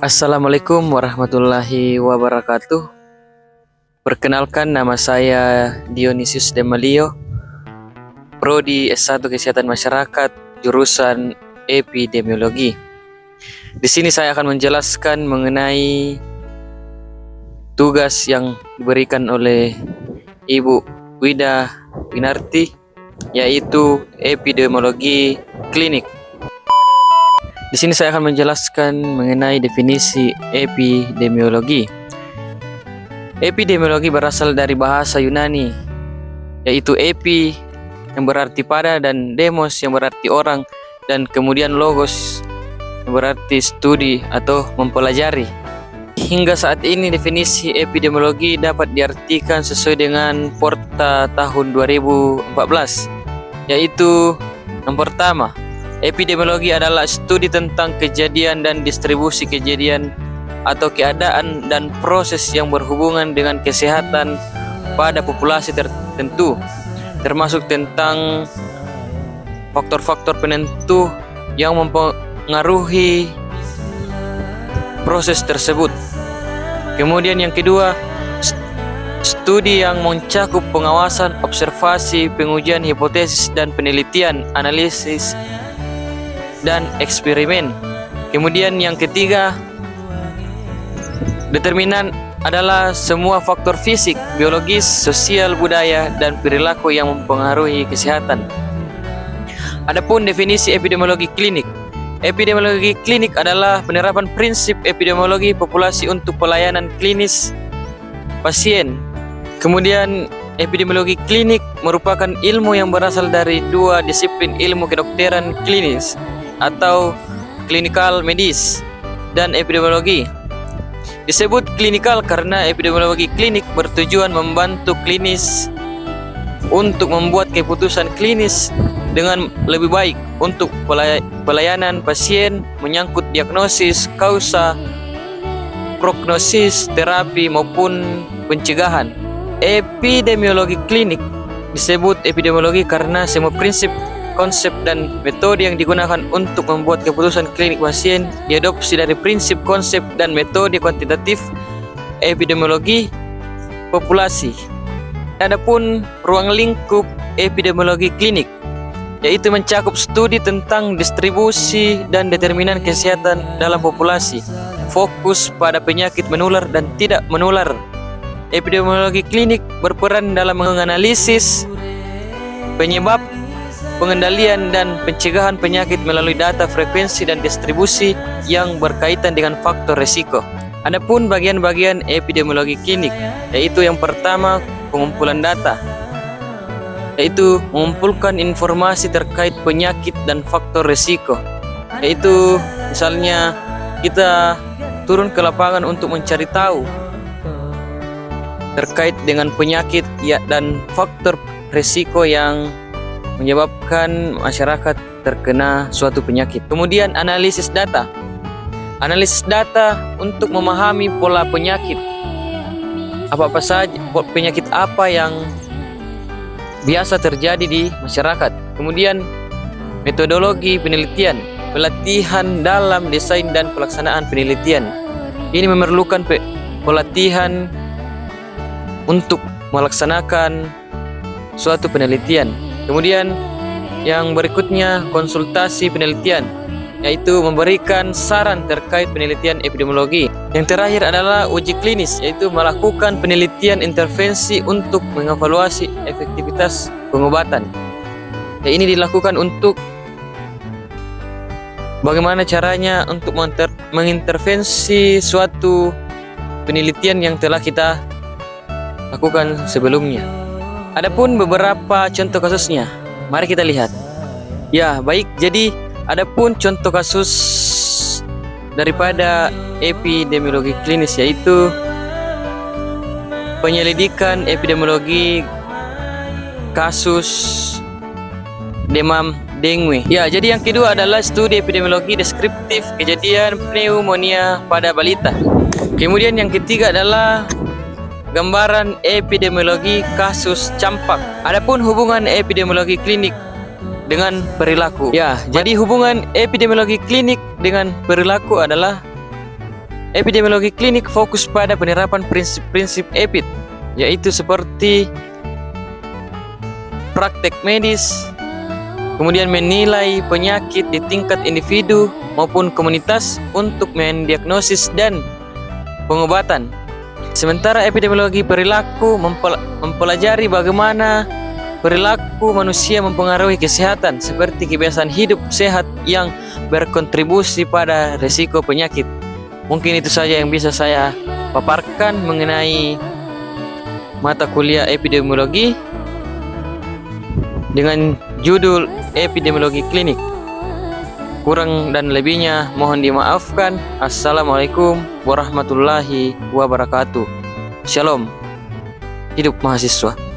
Assalamualaikum warahmatullahi wabarakatuh. Perkenalkan, nama saya Dionysius Demalio, Prodi S1 Kesehatan Masyarakat, jurusan Epidemiologi. Di sini saya akan menjelaskan mengenai tugas yang diberikan oleh Ibu Wida Winarti, yaitu epidemiologi klinik. Di sini saya akan menjelaskan mengenai definisi epidemiologi. Epidemiologi berasal dari bahasa Yunani, yaitu epi yang berarti pada dan demos yang berarti orang, dan kemudian logos yang berarti studi atau mempelajari. Hingga saat ini definisi epidemiologi dapat diartikan sesuai dengan Porta tahun 2014, yaitu yang pertama, epidemiologi adalah studi tentang kejadian dan distribusi kejadian atau keadaan dan proses yang berhubungan dengan kesehatan pada populasi tertentu, termasuk tentang faktor-faktor penentu yang mempengaruhi proses tersebut. Kemudian yang kedua, studi yang mencakup pengawasan, observasi, pengujian hipotesis dan penelitian, analisis, dan eksperimen. Kemudian yang ketiga, determinan adalah semua faktor fisik, biologis, sosial, budaya, dan perilaku yang mempengaruhi kesehatan. Adapun definisi epidemiologi klinik. Epidemiologi klinik adalah penerapan prinsip epidemiologi populasi untuk pelayanan klinis pasien. Kemudian epidemiologi klinik merupakan ilmu yang berasal dari dua disiplin ilmu kedokteran klinis atau clinical medis dan epidemiologi. Disebut klinikal karena epidemiologi klinik bertujuan membantu klinis untuk membuat keputusan klinis dengan lebih baik untuk pelayanan pasien, menyangkut diagnosis, kausa, prognosis, terapi maupun pencegahan. Epidemiologi klinik disebut epidemiologi karena semua prinsip, konsep, dan metode yang digunakan untuk membuat keputusan klinik pasien diadopsi dari prinsip, konsep, dan metode kuantitatif epidemiologi populasi. Adapun ruang lingkup epidemiologi klinik, yaitu mencakup studi tentang distribusi dan determinan kesehatan dalam populasi, fokus pada penyakit menular dan tidak menular. Epidemiologi klinik berperan dalam menganalisis penyebab, pengendalian, dan pencegahan penyakit melalui data frekuensi dan distribusi yang berkaitan dengan faktor risiko. Adapun bagian-bagian epidemiologi klinik, yaitu yang pertama, pengumpulan data, yaitu mengumpulkan informasi terkait penyakit dan faktor risiko, yaitu misalnya kita turun ke lapangan untuk mencari tahu terkait dengan penyakit dan faktor risiko yang menyebabkan masyarakat terkena suatu penyakit. Kemudian analisis data. Analisis data untuk memahami pola penyakit. Apa-apa saja penyakit apa yang biasa terjadi di masyarakat. Kemudian metodologi penelitian, pelatihan dalam desain dan pelaksanaan penelitian. Ini memerlukan pelatihan untuk melaksanakan suatu penelitian. Kemudian yang berikutnya, konsultasi penelitian, yaitu memberikan saran terkait penelitian epidemiologi. Yang terakhir adalah uji klinis, yaitu melakukan penelitian intervensi untuk mengevaluasi efektivitas pengobatan. Ini dilakukan untuk bagaimana caranya untuk mengintervensi suatu penelitian yang telah kita lakukan sebelumnya. Adapun beberapa contoh kasusnya, mari kita lihat. Ya, baik. Jadi, adapun contoh kasus daripada epidemiologi klinis, yaitu penyelidikan epidemiologi kasus demam dengue. Ya, jadi yang kedua adalah studi epidemiologi deskriptif kejadian pneumonia pada balita. Kemudian yang ketiga adalah gambaran epidemiologi kasus campak. Adapun hubungan epidemiologi klinik dengan perilaku. Ya, jadi hubungan epidemiologi klinik dengan perilaku adalah Epidemiologi klinik fokus pada penerapan prinsip-prinsip EPID, yaitu seperti praktek medis, kemudian menilai penyakit di tingkat individu maupun komunitas untuk mendiagnosis dan pengobatan. Sementara epidemiologi perilaku mempelajari bagaimana perilaku manusia mempengaruhi kesehatan, seperti kebiasaan hidup sehat yang berkontribusi pada risiko penyakit. Mungkin itu saja yang bisa saya paparkan mengenai mata kuliah epidemiologi dengan judul epidemiologi klinik. Kurang dan lebihnya mohon dimaafkan. Assalamualaikum warahmatullahi wabarakatuh. Shalom. Hidup mahasiswa.